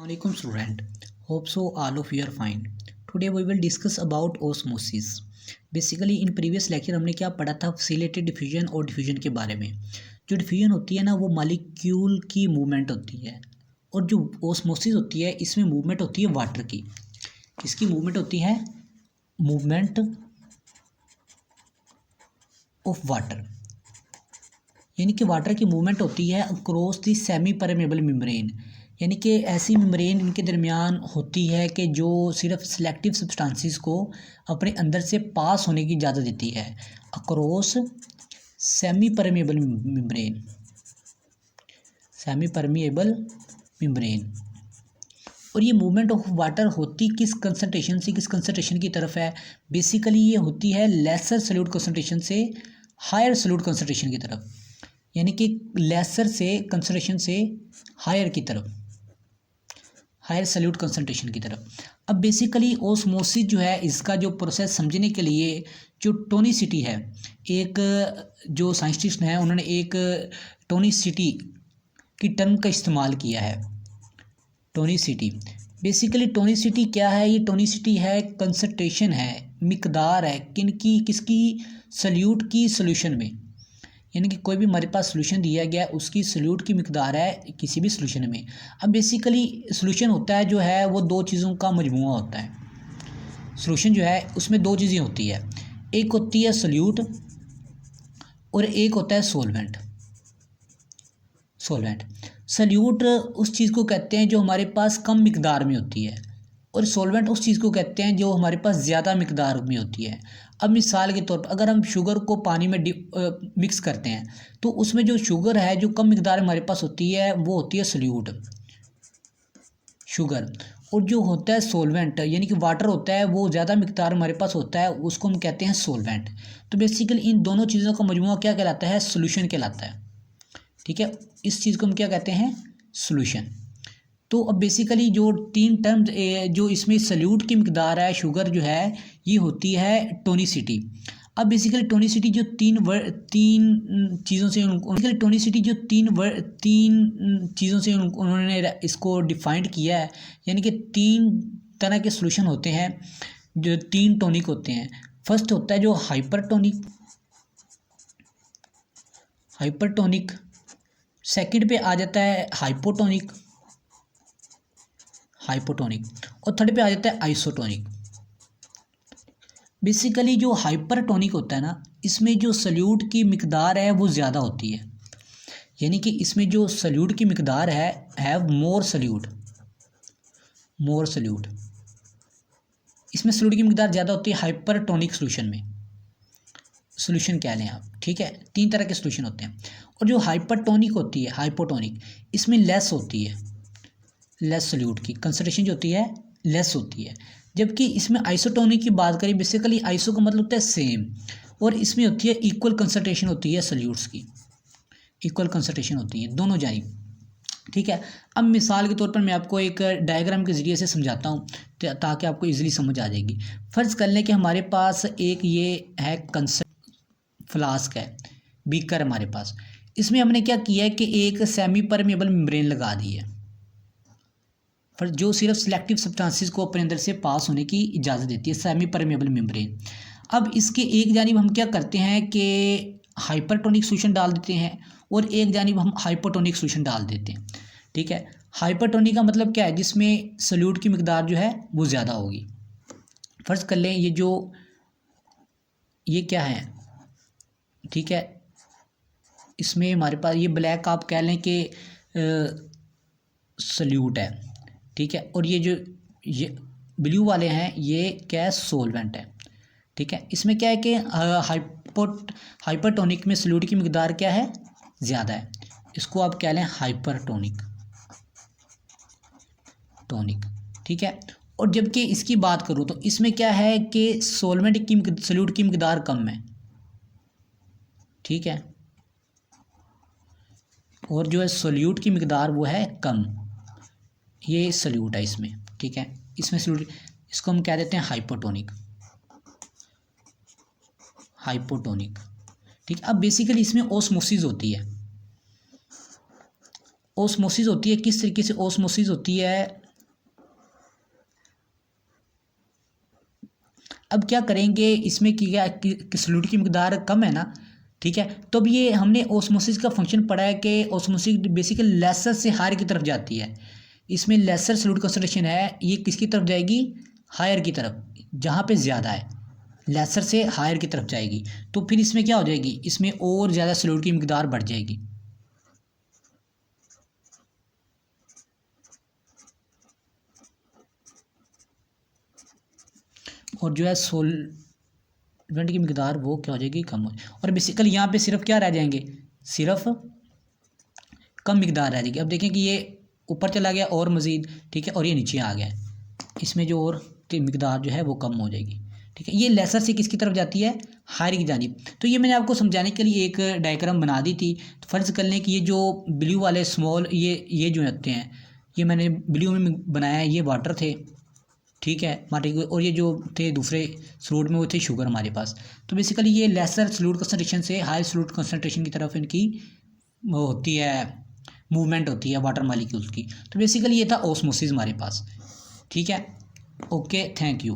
Assalamualaikum student. Hope so all of you are fine. Today we will discuss about osmosis. Basically in previous lecture हमने क्या पढ़ा था facilitated diffusion और diffusion के बारे में। जो diffusion होती है ना वो मॉलिक्यूल की मूवमेंट होती है और जो osmosis होती है इसमें मूवमेंट होती है वाटर की। इसकी मूवमेंट होती है मूवमेंट ऑफ वाटर, यानी कि वाटर की मूवमेंट होती है across the semi permeable membrane, यानी कि ऐसी मेम्ब्रेन इनके दरमियान होती है कि जो सिर्फ सिलेक्टिव सब्सटेंसेस को अपने अंदर से पास होने की इजाज़त देती है। Across semi permeable membrane, semi permeable membrane. और ये मूवमेंट ऑफ वाटर होती किस कंसंट्रेशन से किस कंसंट्रेशन की तरफ है? बेसिकली ये होती है लेसर सॉल्यूट कंसंट्रेशन से हायर सॉल्यूट कंसंट्रेशन की तरफ, यानी कि लेसर से कंसंट्रेशन से हायर की तरफ, हायर सॉल्यूट कंसंट्रेशन की तरफ। अब बेसिकली ओस्मोसिस जो है इसका जो प्रोसेस समझने के लिए जो टोनिसिटी है, एक जो साइंटिस्ट हैं उन्होंने एक टोनिसिटी की टर्म का इस्तेमाल किया है। टोनिसिटी, बेसिकली टोनिसिटी क्या है? ये टोनिसिटी है कंसंट्रेशन है, मिकदार है किनकी, किसकी? सॉल्यूट की सॉल्यूशन में, यानी कि कोई भी हमारे पास सॉल्यूशन दिया गया उसकी सॉल्यूट की मिकदार है किसी भी सॉल्यूशन में। अब बेसिकली सॉल्यूशन होता है जो है वो दो चीज़ों का मजमूआ होता है। सॉल्यूशन जो है उसमें दो चीज़ें होती है, एक होती है सॉल्यूट और एक होता है सॉल्वेंट। सॉल्वेंट, सॉल्यूट उस चीज़ को कहते हैं जो हमारे पास कम मिकदार में होती है और सॉल्वेंट उस चीज़ को कहते हैं जो हमारे पास ज़्यादा मिकदार में होती है। अब मिसाल के तौर पर अगर हम शुगर को पानी में मिक्स करते हैं तो उसमें जो शुगर है जो कम मिकदार में हमारे पास होती है वो होती है सॉल्यूट शुगर, और जो होता है सॉल्वेंट यानी कि वाटर होता है वो ज़्यादा मिकदार हमारे पास होता है, उसको हम कहते हैं सॉल्वेंट। तो बेसिकली इन दोनों चीज़ों का मजमूआ क्या कहलाता है? सॉल्यूशन कहलाता है। ठीक है, इस चीज़ को हम क्या कहते हैं? सॉल्यूशन। तो अब बेसिकली जो तीन टर्म्स जो इसमें सॉल्यूट की मिकदार है शुगर जो है ये होती है टोनिसिटी। अब बेसिकली टोनिसिटी जो तीन चीज़ों से बेसिकली टोनिसिटी जो तीन चीज़ों से उन्होंने इसको डिफाइंड किया है, यानी कि तीन तरह के सॉल्यूशन होते हैं जो तीन टोनिक होते हैं। फर्स्ट होता है जो हाइपरटोनिक, हाइपरटोनिक। सेकंड पे आ जाता है हाइपोटोनिक, हाइपोटोनिक, और थर्ड पे आ जाता है आइसोटोनिक। बेसिकली जो हाइपरटोनिक होता है ना इसमें जो सॉल्यूट की मिकदार है वो ज़्यादा होती है, यानी कि इसमें जो सॉल्यूट की मिकदार है मोर सॉल्यूट, मोर सॉल्यूट, इसमें सॉल्यूट की मिकदार ज़्यादा होती है हाइपरटोनिक सॉल्यूशन में। सॉल्यूशन कह लें आप, ठीक है, तीन तरह के सॉल्यूशन होते हैं। और जो हाइपरटोनिक होती है हाइपोटोनिक, इसमें लेस होती है, लेस सॉल्यूट की कंसंट्रेशन जो होती है लेस होती है। जबकि इसमें आइसोटोनिक की बात करें, बेसिकली आइसो का मतलब होता है सेम, और इसमें होती है इक्वल कंसंट्रेशन होती है सॉल्यूट्स की, इक्वल कंसंट्रेशन होती है दोनों जानिब। ठीक है, अब मिसाल के तौर पर मैं आपको एक डायग्राम के ज़रिए से समझाता हूँ ताकि आपको इजीली समझ आ जाएगी। फ़र्ज़ कर लें कि हमारे पास एक ये है फ्लास्क है, बीकर हमारे पास, इसमें हमने क्या किया है कि एक सेमी परमेबल मेम्ब्रेन लगा दी है पर जो सिर्फ सिलेक्टिव सब्सटेंसेस को अपने अंदर से पास होने की इजाज़त देती है, सेमी परमेबल मेम्ब्रेन। अब इसके एक जानिब हम क्या करते हैं कि हाइपरटोनिक सॉल्यूशन डाल देते हैं और एक जानिब हम हाइपोटोनिक सॉल्यूशन डाल देते हैं। ठीक है, हाइपरटोनिक का मतलब क्या है? जिसमें सॉल्यूट की मिकदार जो है वो ज़्यादा होगी। फ़र्ज़ कर लें ये क्या है, ठीक है, इसमें हमारे पास ये ब्लैक आप कह लें कि सॉल्यूट है, ठीक है, और ये ब्लू वाले हैं ये क्या है? सॉल्वेंट है। ठीक है, इसमें क्या है कि हाइपरटोनिक में सॉल्यूट की मिकदार क्या है? ज़्यादा है, इसको आप कह लें हाइपरटोनिक, टोनिक। ठीक है, और जबकि इसकी बात करूँ तो इसमें क्या है कि सॉल्यूट की मिकदार कम है। ठीक है, और जो है सॉल्यूट की मिकदार वो है कम, ये सॉल्यूट है इसमें। ठीक है, इसमें सॉल्यूट, इसको हम कह देते हैं हाइपोटोनिक, हाइपोटोनिक। ठीक है, अब बेसिकली इसमें ओस्मोसिस होती है, ओस्मोसिस होती है। किस तरीके से ओस्मोसिस होती है? अब क्या करेंगे, इसमें क्या कि सॉल्यूट की मकदार कम है ना, ठीक है। तो अब ये हमने ओस्मोसिस का फंक्शन पढ़ा है कि ओस्मोसिस बेसिकली लेसर से हायर की तरफ जाती है। इसमें लेसर सॉल्यूट कंसंट्रेशन है, ये किसकी तरफ जाएगी, हायर की तरफ, जहाँ पे ज़्यादा है, लेसर से हायर की तरफ जाएगी। तो फिर इसमें क्या हो जाएगी, इसमें और ज़्यादा सॉल्यूट की मकदार बढ़ जाएगी। और जो है सोलवेंट की मकदार वो क्या हो जाएगी, कम हो। और बेसिकली यहाँ पे सिर्फ क्या रह जाएंगे, सिर्फ कम मकदार रह जाएगी। अब देखें कि ये ऊपर चला गया और मज़ीद, ठीक है, और ये नीचे आ गया, इसमें जो और की मकदार जो है वो कम हो जाएगी, ठीक है। ये लेसर से किसकी तरफ जाती है, हायर की जानिब। तो ये मैंने आपको समझाने के लिए एक डायग्राम बना दी थी। तो फ़र्ज़ कर लें कि ये जो ब्लू वाले स्मॉल ये जो होते हैं, ये मैंने ब्लू में बनाया है, ये वाटर थे, ठीक है, माटी को, और ये जो थे दूसरे सॉल्यूट में वो थे शुगर हमारे पास। तो बेसिकली ये लेसर सॉल्यूट कंसनट्रेशन से हाई सॉल्यूट कंसनट्रेशन की तरफ इनकी वो होती है, मूवमेंट होती है वाटर मॉलिक्यूल्स की। तो बेसिकली ये था ओस्मोसिस हमारे पास, ठीक है। Okay, thank you.